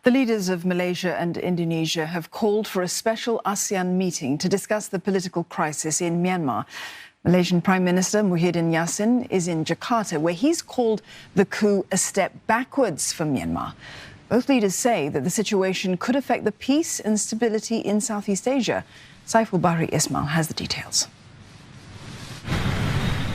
The leaders of Malaysia and Indonesia have called for a special ASEAN meeting to discuss the political crisis in Myanmar. Malaysian Prime Minister Muhyiddin Yassin is in Jakarta, where he's called the coup a step backwards for Myanmar. Both leaders say that the situation could affect the peace and stability in Southeast Asia. Saiful Bahri Ismail has the details.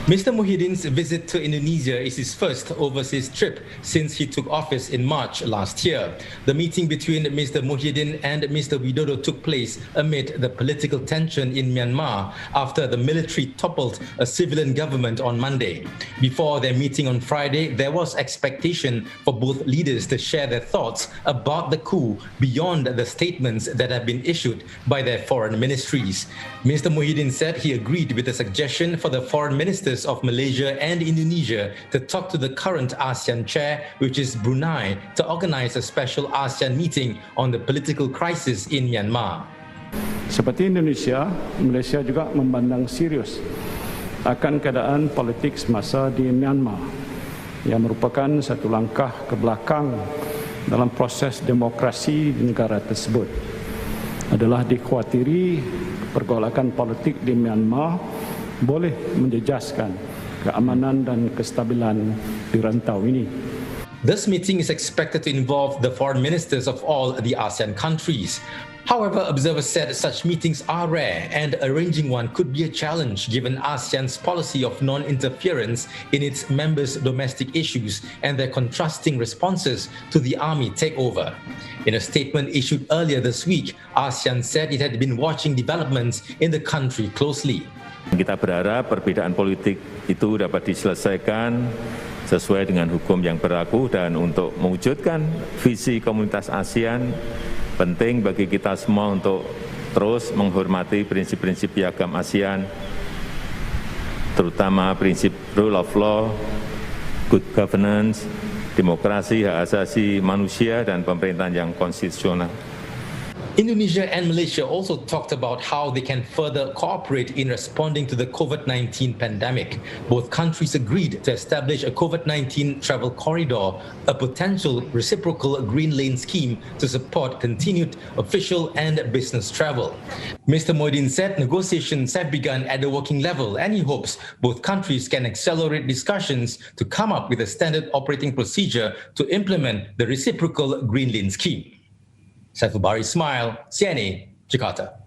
Mr. Muhyiddin's visit to Indonesia is his first overseas trip since he took office in March last year. The meeting between Mr. Muhyiddin and Mr. Widodo took place amid the political tension in Myanmar after the military toppled a civilian government on Monday. Before their meeting on Friday, there was expectation for both leaders to share their thoughts about the coup beyond the statements that have been issued by their foreign ministries. Mr. Muhyiddin said he agreed with the suggestion for the foreign ministers of Malaysia and Indonesia to talk to the current ASEAN chair, which is Brunei, to organize a special ASEAN meeting on the political crisis in Myanmar. Seperti Indonesia, Malaysia juga memandang serius akan keadaan politik semasa di Myanmar yang merupakan satu langkah ke belakang dalam proses demokrasi di negara tersebut. Adalah dikhawatiri pergolakan politik di Myanmar boleh menjejaskan keamanan dan kestabilan di rantau ini. This meeting is expected to involve the foreign ministers of all the ASEAN countries. However, observers said such meetings are rare and arranging one could be a challenge given ASEAN's policy of non-interference in its members' domestic issues and their contrasting responses to the army takeover. In a statement issued earlier this week, ASEAN said it had been watching developments in the country closely. Kita berharap perbedaan politik itu dapat diselesaikan sesuai dengan hukum yang berlaku dan untuk mewujudkan visi komunitas ASEAN, penting bagi kita semua untuk terus menghormati prinsip-prinsip piagam ASEAN, terutama prinsip rule of law, good governance, demokrasi, hak asasi manusia, dan pemerintahan yang konstitusional. Indonesia and Malaysia also talked about how they can further cooperate in responding to the COVID-19 pandemic. Both countries agreed to establish a COVID-19 travel corridor, a potential reciprocal green lane scheme to support continued official and business travel. Mr. Muhyiddin said negotiations have begun at the working level and he hopes both countries can accelerate discussions to come up with a standard operating procedure to implement the reciprocal green lane scheme. Saiful Bahri Ismail, CNA, Jakarta.